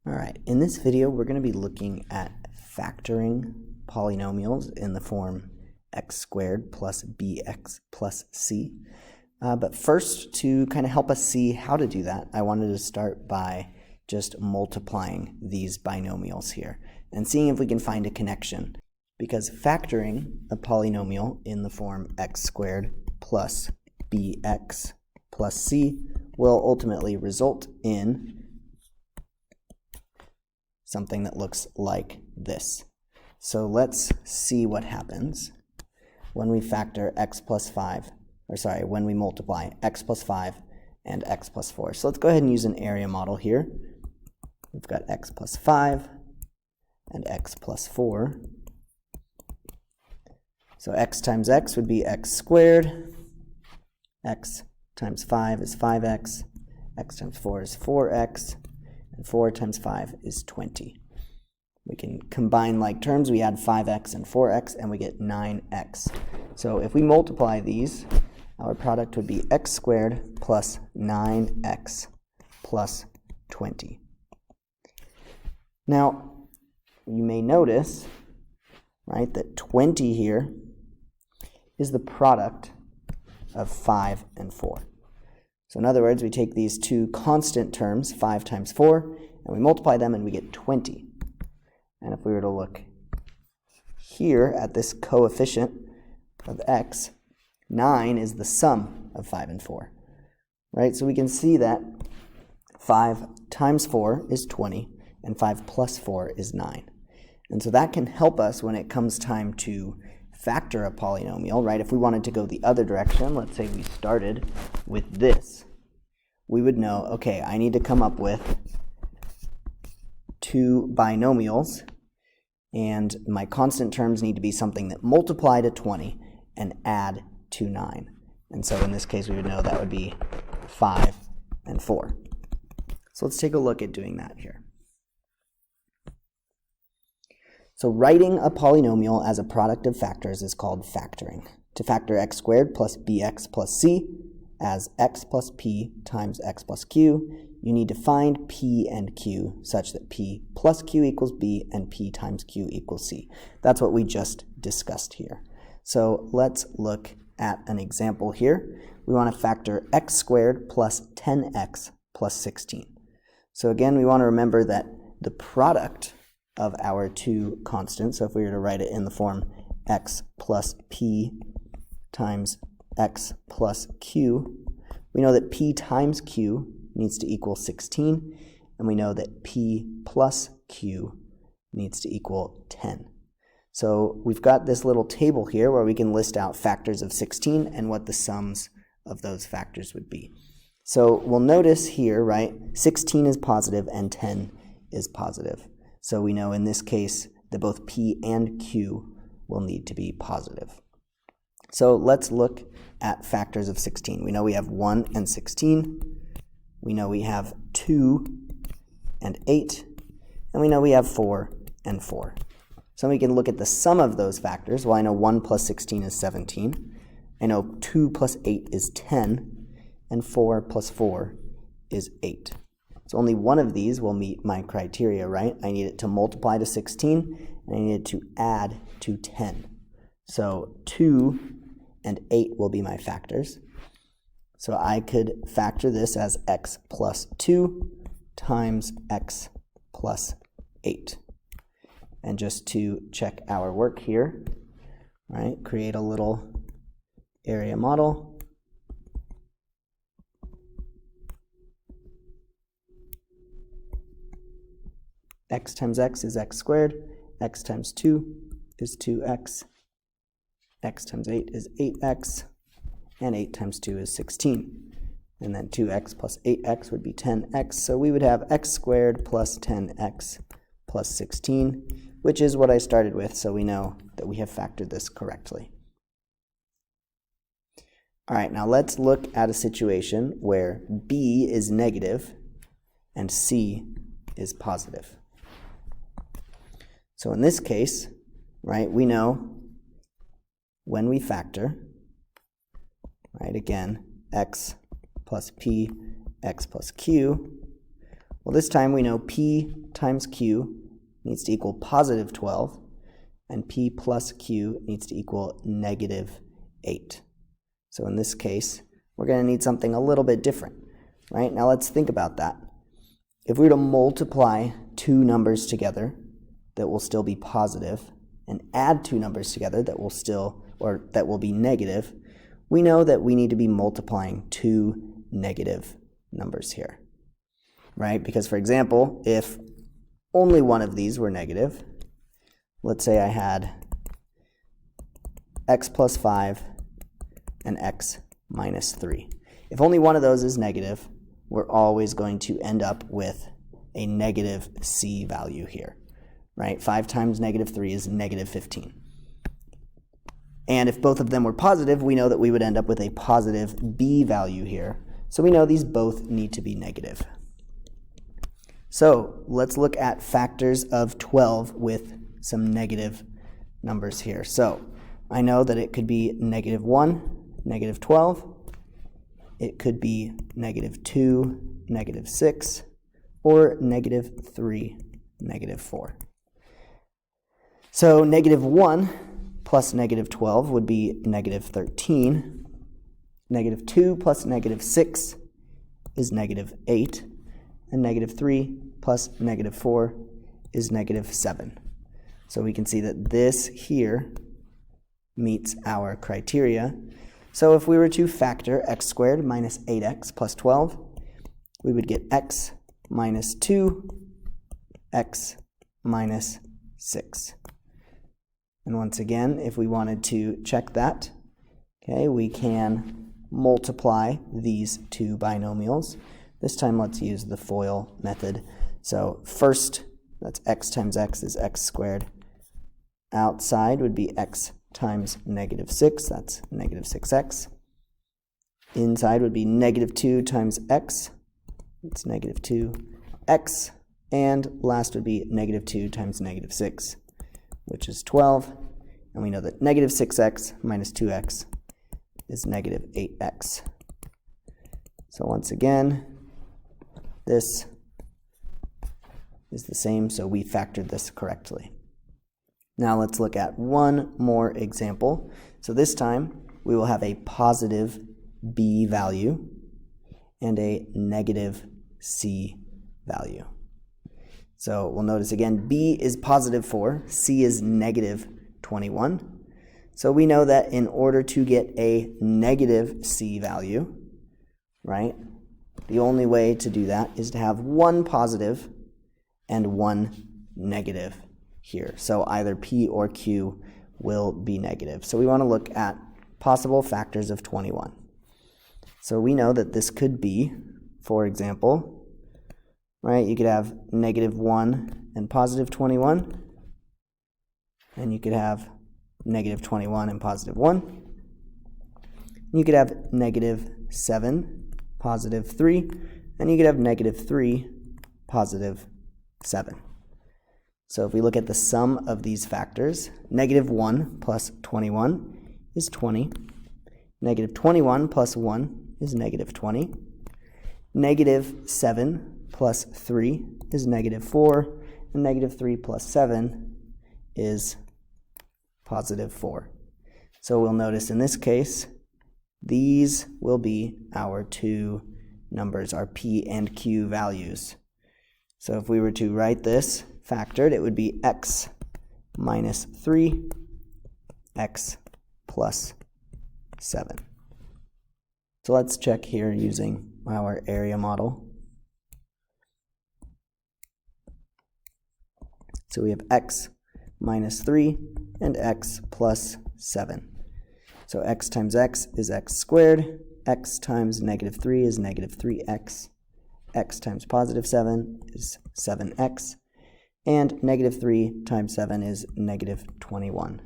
All right, in this video we're going to be looking at factoring polynomials in the form x squared plus bx plus c. But first, to kind of help us see how to do that, I wanted to start by just multiplying these binomials here and seeing if we can find a connection. Because factoring a polynomial in the form x squared plus bx plus c will ultimately result in something that looks like this. So let's see what happens when we factor x plus 5, when we multiply x plus 5 and x plus 4. So let's go ahead and use an area model here. We've got x plus 5 and x plus 4. So x times x would be x squared, x times 5 is 5x, x times 4 is 4x, and 4 times 5 is 20. We can combine like terms. We add 5x and 4x, and we get 9x. So if we multiply these, our product would be x squared plus 9x plus 20. Now, you may notice, right, that 20 here is the product of 5 and 4. So in other words, we take these two constant terms, 5 times 4, and we multiply them and we get 20. And if we were to look here at this coefficient of x, 9 is the sum of 5 and 4. Right? So we can see that 5 times 4 is 20, and 5 plus 4 is 9. And so that can help us when it comes time to factor a polynomial, right? If we wanted to go the other direction, let's say we started with this, we would know, okay, I need to come up with two binomials, and my constant terms need to be something that multiply to 20 and add to 9. And so in this case, we would know that would be 5 and 4. So let's take a look at doing that here. So writing a polynomial as a product of factors is called factoring. To factor x squared plus bx plus c as x plus p times x plus q, you need to find p and q such that p plus q equals b and p times q equals c. That's what we just discussed here. So let's look at an example here. We want to factor x squared plus 10x plus 16. So again, we want to remember that the product of our two constants, so if we were to write it in the form x plus p times x plus q, we know that p times q needs to equal 16, and we know that p plus q needs to equal 10. So we've got this little table here where we can list out factors of 16 and what the sums of those factors would be. So we'll notice here, right, 16 is positive and 10 is positive. So we know in this case that both p and q will need to be positive. So let's look at factors of 16. We know we have 1 and 16. We know we have 2 and 8. And we know we have 4 and 4. So we can look at the sum of those factors. Well, I know 1 plus 16 is 17. I know 2 plus 8 is 10. And 4 plus 4 is 8. So only one of these will meet my criteria, right? I need it to multiply to 16, and I need it to add to 10. So 2 and 8 will be my factors. So I could factor this as x plus 2 times x plus 8. And just to check our work here, right, create a little area model. X times x is x squared, x times 2 is 2x, x times 8 is 8x, and 8 times 2 is 16. And then 2x plus 8x would be 10x, so we would have x squared plus 10x plus 16, which is what I started with, so we know that we have factored this correctly. All right, now let's look at a situation where b is negative and c is positive. So in this case, right, we know when we factor, right, again, x plus p, x plus q, well, this time we know p times q needs to equal positive 12, and p plus q needs to equal negative 8. So in this case, we're going to need something a little bit different, right? Now let's think about that. If we were to multiply two numbers together that will still be positive and add two numbers together that will be negative, we know that we need to be multiplying two negative numbers here, right? Because, for example, if only one of these were negative, let's say I had x plus 5 and x minus 3. If only one of those is negative, we're always going to end up with a negative c value here, right? 5 times negative 3 is negative 15. And if both of them were positive, we know that we would end up with a positive b value here. So we know these both need to be negative. So let's look at factors of 12 with some negative numbers here. So I know that it could be negative 1, negative 12. It could be negative 2, negative 6, or negative 3, negative 4. So negative 1 plus negative 12 would be negative 13. Negative 2 plus negative 6 is negative 8. And negative 3 plus negative 4 is negative 7. So we can see that this here meets our criteria. So if we were to factor x squared minus 8x plus 12, we would get x minus 2, x minus 6. And once again, if we wanted to check that, okay, we can multiply these two binomials. This time let's use the FOIL method. So first, that's x times x is x squared. Outside would be x times negative 6, that's negative 6x. Inside would be negative 2 times x, it's negative 2x. And last would be negative 2 times negative 6, which is 12. And we know that negative 6x minus 2x is negative 8x. So once again, this is the same, so we factored this correctly. Now let's look at one more example. So this time we will have a positive b value and a negative c value. So we'll notice again, b is positive 4, c is negative 21. So we know that in order to get a negative c value, right, the only way to do that is to have one positive and one negative here. So either p or q will be negative. So we want to look at possible factors of 21. So we know that this could be, for example, right, you could have negative 1 and positive 21, and you could have negative 21 and positive 1. You could have negative 7, positive 3, and you could have negative 3, positive 7. So if we look at the sum of these factors, negative 1 plus 21 is 20. Negative 21 plus 1 is negative 20. Negative 7 plus 3 is negative 4. And negative 3 plus 7 is positive 4. So we'll notice in this case, these will be our two numbers, our p and q values. So if we were to write this factored, it would be x minus 3, x plus 7. So let's check here using our area model. So we have x minus 3 and x plus 7. So x times x is x squared, x times negative 3 is negative 3x, x times positive 7 is 7x, and negative 3 times 7 is negative 21.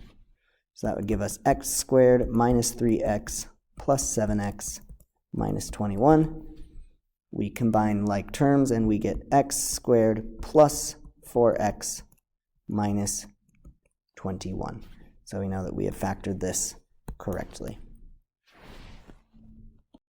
So that would give us x squared minus 3x plus 7x minus 21. We combine like terms and we get x squared plus 4x minus 21. So we know that we have factored this correctly.